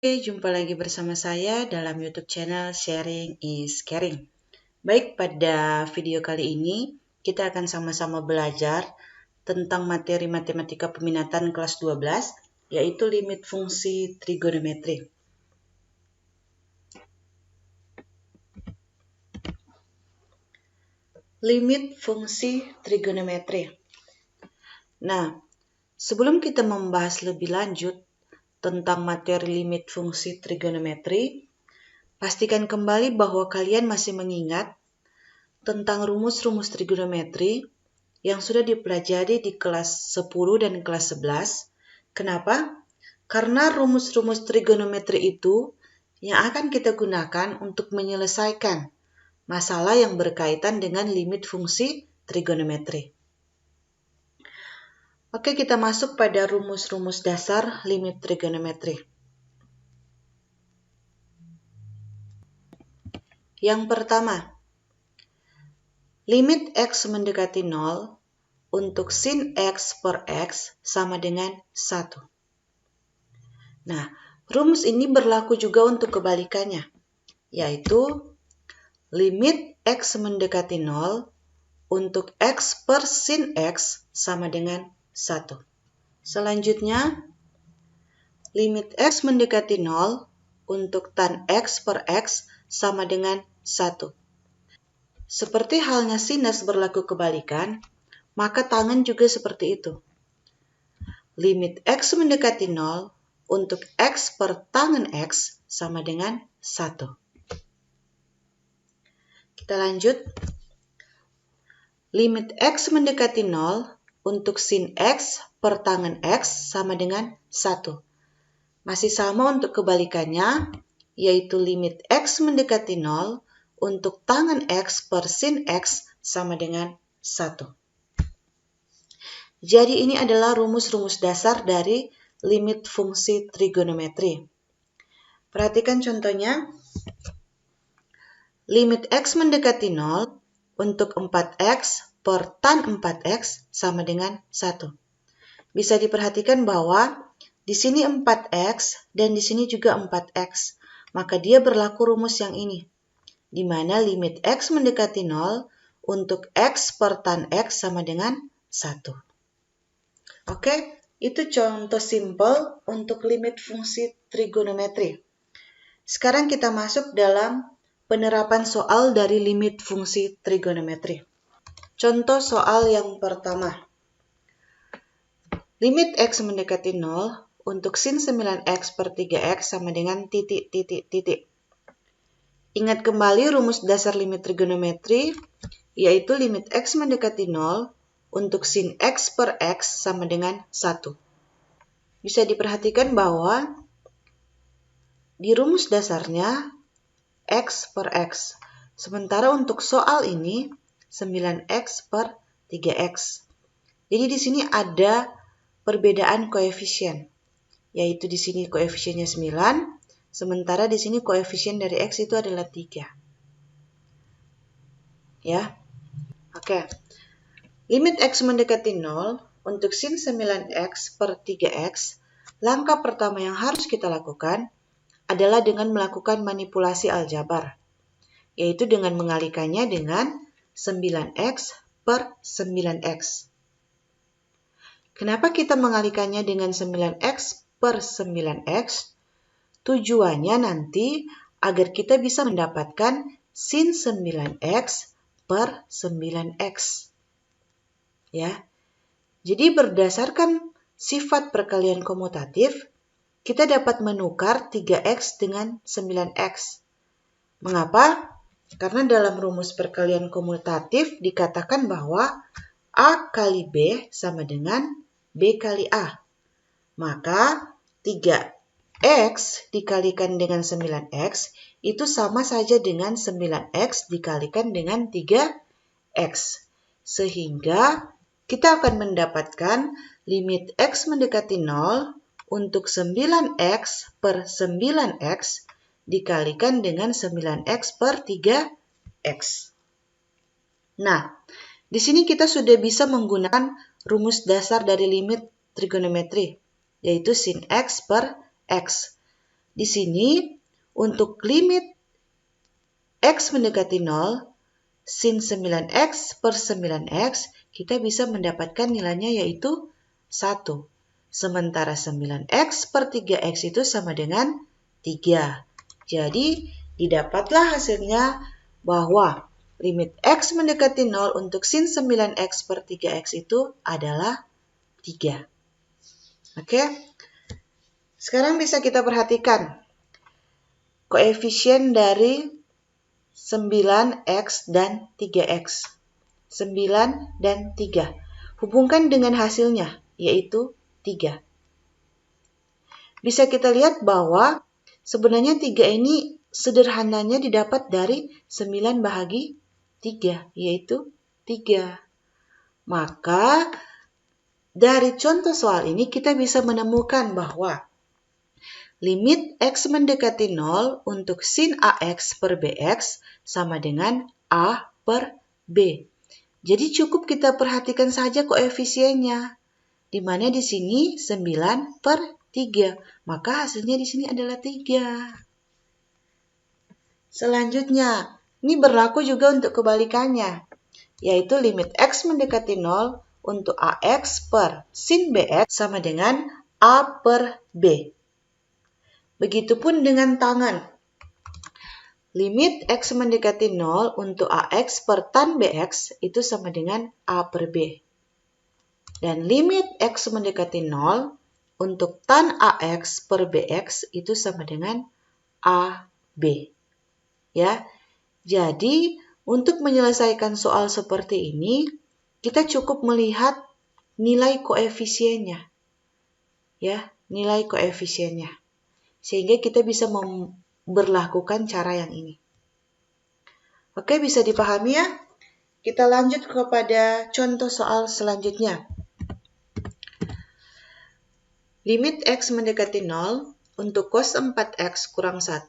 Oke, jumpa lagi bersama saya dalam YouTube channel Sharing is Caring. Baik, pada video kali ini kita akan sama-sama belajar tentang materi matematika peminatan kelas 12, yaitu limit fungsi trigonometri. Limit fungsi trigonometri. Nah, sebelum kita membahas lebih lanjut tentang materi limit fungsi trigonometri, pastikan kembali bahwa kalian masih mengingat tentang rumus-rumus trigonometri yang sudah dipelajari di kelas 10 dan kelas 11. Kenapa? Karena rumus-rumus trigonometri itu yang akan kita gunakan untuk menyelesaikan masalah yang berkaitan dengan limit fungsi trigonometri. Oke, kita masuk pada rumus-rumus dasar limit trigonometri. Yang pertama, limit X mendekati 0 untuk sin X per X sama dengan 1. Nah, rumus ini berlaku juga untuk kebalikannya, yaitu limit X mendekati 0 untuk X per sin X sama dengan 1. Selanjutnya, limit X mendekati 0 untuk tan X per X sama dengan 1. Seperti halnya sinus berlaku kebalikan, maka tangen juga seperti itu. Limit X mendekati 0 untuk X per tangen X sama dengan 1. Kita lanjut. Limit X mendekati 0 untuk sin X per tangen X sama dengan 1. Masih sama untuk kebalikannya, yaitu limit X mendekati 0 untuk tangen X per sin X sama dengan 1. Jadi ini adalah rumus-rumus dasar dari limit fungsi trigonometri. Perhatikan contohnya. Limit X mendekati 0 untuk 4X per tan 4X sama dengan 1. Bisa diperhatikan bahwa di sini 4X dan di sini juga 4X. Maka dia berlaku rumus yang ini, di mana limit X mendekati 0 untuk X per tan X sama dengan 1. Oke, itu contoh simpel untuk limit fungsi trigonometri. Sekarang kita masuk dalam penerapan soal dari limit fungsi trigonometri. Contoh soal yang pertama. Limit X mendekati 0 untuk sin 9X per 3X sama dengan titik. Ingat kembali rumus dasar limit trigonometri, yaitu limit X mendekati 0 untuk sin X per X sama dengan 1. Bisa diperhatikan bahwa di rumus dasarnya X per X. Sementara untuk soal ini 9X per 3X. Jadi di sini ada perbedaan koefisien, yaitu di sini koefisiennya 9, sementara di sini koefisien dari X itu adalah 3. Ya. Oke. Limit X mendekati 0 untuk sin 9X per 3X, langkah pertama yang harus kita lakukan adalah dengan melakukan manipulasi aljabar, yaitu dengan mengalikannya dengan 9X per 9X. Kenapa kita mengalikannya dengan 9X per 9X? Tujuannya nanti agar kita bisa mendapatkan sin 9X per 9X. Ya. Jadi berdasarkan sifat perkalian komutatif, kita dapat menukar 3X dengan 9X. Mengapa? Karena dalam rumus perkalian komutatif dikatakan bahwa A kali B sama dengan B kali A. Maka 3X dikalikan dengan 9X itu sama saja dengan 9X dikalikan dengan 3X. Sehingga kita akan mendapatkan limit X mendekati 0 untuk 9X per 9X dikalikan dengan 9X per 3X. Nah, di sini kita sudah bisa menggunakan rumus dasar dari limit trigonometri, yaitu sin X per X. di sini untuk limit X mendekati 0, sin 9X per 9X, kita bisa mendapatkan nilainya yaitu 1. Sementara 9X per 3X itu sama dengan 3. Jadi, didapatlah hasilnya bahwa limit X mendekati 0 untuk sin 9X per 3X itu adalah 3. Oke? Sekarang bisa kita perhatikan koefisien dari 9X dan 3X. 9 dan 3. Hubungkan dengan hasilnya, yaitu 3. Bisa kita lihat bahwa sebenarnya 3 ini sederhananya didapat dari 9 bahagi 3, yaitu 3. Maka, dari contoh soal ini kita bisa menemukan bahwa limit X mendekati 0 untuk sin AX per BX sama dengan A per B. Jadi cukup kita perhatikan saja koefisiennya, di mana di sini 9 per 3. Maka hasilnya di sini adalah 3. Selanjutnya, ini berlaku juga untuk kebalikannya, yaitu limit X mendekati 0 untuk AX per sin BX sama dengan A per B. Begitupun dengan tangan. Limit X mendekati 0 untuk AX per tan BX itu sama dengan A per B. Dan limit X mendekati 0 untuk tan AX per BX itu sama dengan AB. Ya. Jadi, untuk menyelesaikan soal seperti ini, kita cukup melihat nilai koefisiennya. Ya, nilai koefisiennya. Sehingga kita bisa memberlakukan cara yang ini. Oke, bisa dipahami ya? Kita lanjut kepada contoh soal selanjutnya. Limit X mendekati 0 untuk cos 4X kurang 1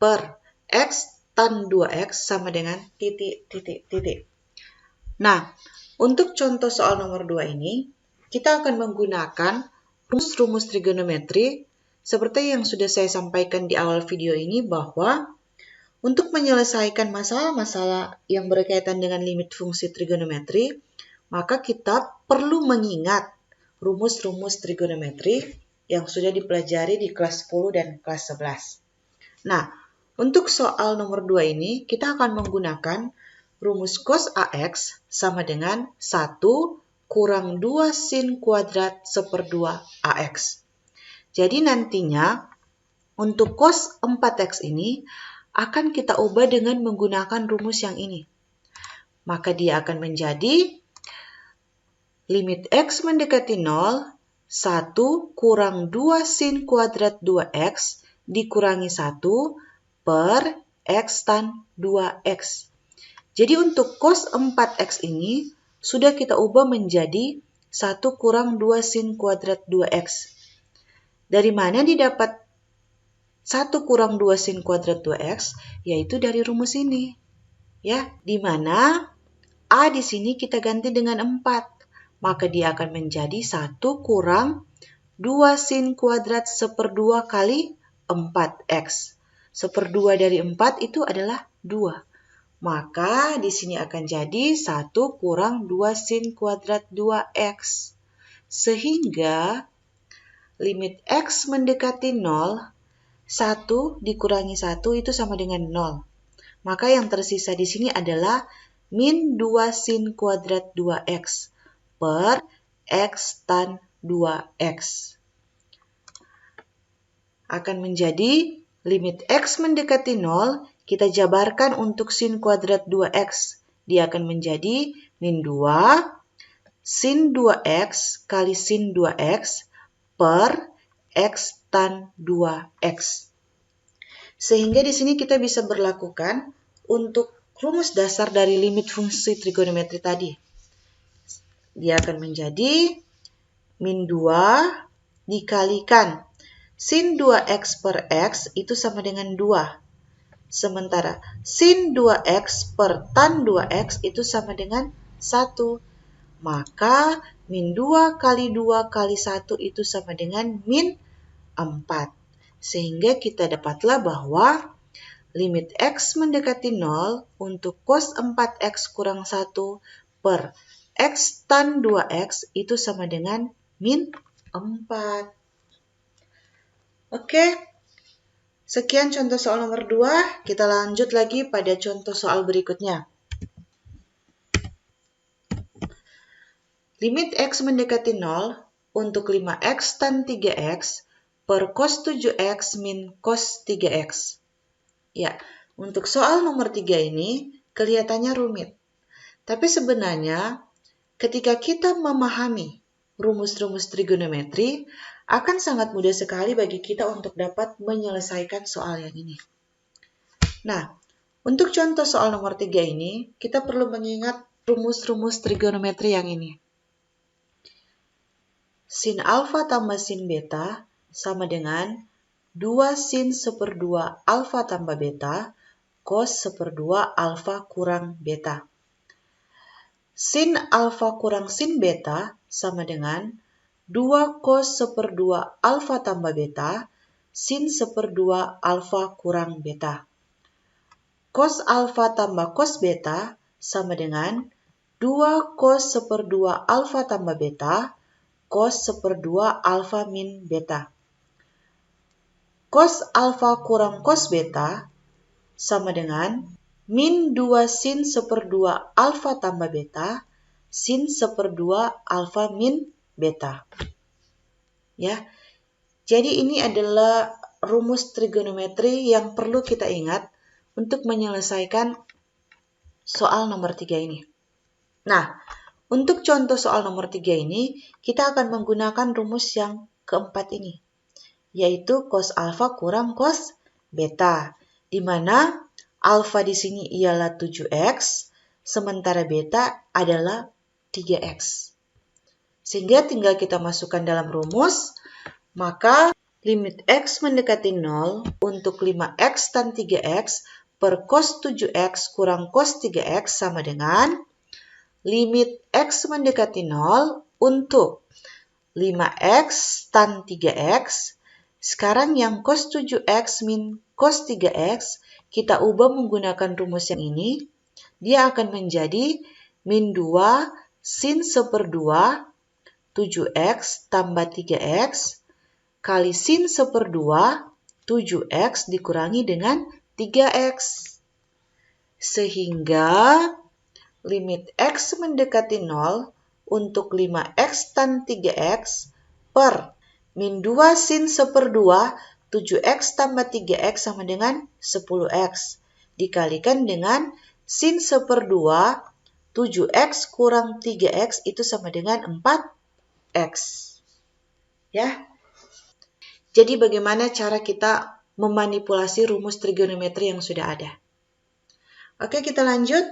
per X tan 2X sama dengan titik. Nah, untuk contoh soal nomor 2 ini, kita akan menggunakan rumus-rumus trigonometri seperti yang sudah saya sampaikan di awal video ini, bahwa untuk menyelesaikan masalah-masalah yang berkaitan dengan limit fungsi trigonometri, maka kita perlu mengingat rumus-rumus trigonometri yang sudah dipelajari di kelas 10 dan kelas 11. Nah, untuk soal nomor 2 ini, kita akan menggunakan rumus cos AX sama dengan 1 kurang 2 sin kuadrat seperdua AX. Jadi nantinya untuk cos 4X ini akan kita ubah dengan menggunakan rumus yang ini. Maka dia akan menjadi limit X mendekati 0, 1 kurang 2 sin kuadrat 2X dikurangi 1 per X tan 2X. Jadi untuk cos 4X ini sudah kita ubah menjadi 1 kurang 2 sin kuadrat 2X. Dari mana didapat 1 kurang 2 sin kuadrat 2X? Yaitu dari rumus ini. Ya, di mana A di sini kita ganti dengan 4. Maka dia akan menjadi 1 kurang 2 sin kuadrat seperdua kali 4X. Seperdua dari 4 itu adalah 2. Maka di sini akan jadi 1 kurang 2 sin kuadrat 2X. Sehingga limit X mendekati 0, 1 dikurangi 1 itu sama dengan 0. Maka yang tersisa di sini adalah min 2 sin kuadrat 2X per X tan 2X. Akan menjadi limit X mendekati 0, kita jabarkan untuk sin kuadrat 2X. Dia akan menjadi min 2 sin 2X kali sin 2X per X tan 2X. Sehingga di sini kita bisa berlakukan untuk rumus dasar dari limit fungsi trigonometri tadi. Dia akan menjadi min 2 dikalikan sin 2X per X itu sama dengan 2. Sementara sin 2X per tan 2X itu sama dengan 1. Maka min 2 kali 2 kali 1 itu sama dengan min 4. Sehingga kita dapatlah bahwa limit X mendekati 0 untuk cos 4X kurang 1 per X tan 2X itu sama dengan min 4. Oke, sekian contoh soal nomor 2. Kita lanjut lagi pada contoh soal berikutnya. Limit X mendekati 0 untuk 5X tan 3X per cos 7X min cos 3X. Ya, untuk soal nomor 3 ini kelihatannya rumit. Tapi sebenarnya ketika kita memahami rumus-rumus trigonometri, akan sangat mudah sekali bagi kita untuk dapat menyelesaikan soal yang ini. Nah, untuk contoh soal nomor 3 ini, kita perlu mengingat rumus-rumus trigonometri yang ini. Sin alfa tambah sin beta sama dengan 2 sin 1/2 alfa tambah beta cos 1/2 alfa kurang beta. Sin alfa kurang sin beta sama dengan 2 cos 1/2 alfa tambah beta sin 1/2 alfa kurang beta. Cos alfa tambah cos beta sama dengan 2 cos 1/2 alfa tambah beta cos 1/2 alfa min beta. Cos alfa kurang cos beta sama dengan min 2 sin 1/2 alfa tambah beta sin 1/2 alfa min beta. Ya. Jadi ini adalah rumus trigonometri yang perlu kita ingat untuk menyelesaikan soal nomor 3 ini. Nah, untuk contoh soal nomor 3 ini, kita akan menggunakan rumus yang keempat ini, yaitu cos alfa kurang cos beta, di mana alfa di sini ialah 7X, sementara beta adalah 3X. Sehingga tinggal kita masukkan dalam rumus, maka limit X mendekati 0 untuk 5X tan 3X per cos 7X kurang cos 3X sama dengan limit X mendekati 0 untuk 5X tan 3X. Sekarang yang cos 7X min cos 3X, kita ubah menggunakan rumus yang ini. Dia akan menjadi min 2 sin 1/2 7X tambah 3X kali sin 1/2 7X dikurangi dengan 3X. Sehingga limit X mendekati 0 untuk 5X tan 3X per min 2 sin 1/2 7X tambah 3X sama dengan 10X. Dikalikan dengan sin 1/2 7X kurang 3X itu sama dengan 4X. Ya. Jadi bagaimana cara kita memanipulasi rumus trigonometri yang sudah ada? Oke, kita lanjut.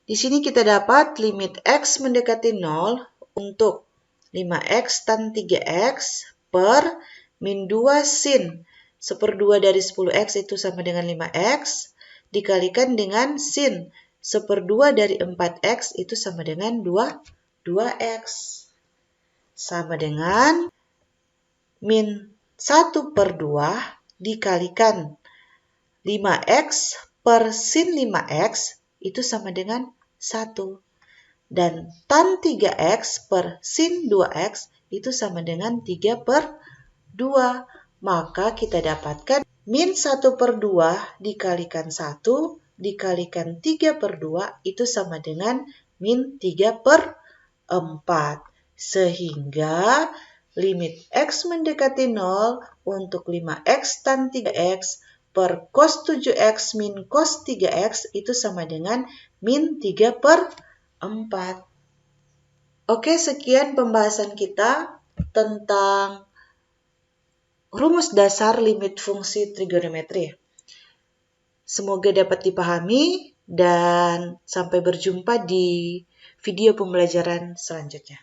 Di sini kita dapat limit X mendekati 0 untuk 5X tan 3X per min 2 sin 1/2 dari 10X itu sama dengan 5X dikalikan dengan sin 1/2 dari 4X itu sama dengan 2X. Sama dengan min 1/2 dikalikan 5X per sin 5X itu sama dengan 1. Dan tan 3X per sin 2X itu sama dengan 3/2. Maka kita dapatkan min 1/2 dikalikan 1 dikalikan 3/2 itu sama dengan min 3/4. Sehingga limit X mendekati 0 untuk 5X tan 3X per cos 7X min cos 3X itu sama dengan min 3/4. Oke, sekian pembahasan kita tentang rumus dasar limit fungsi trigonometri. Semoga dapat dipahami dan sampai berjumpa di video pembelajaran selanjutnya.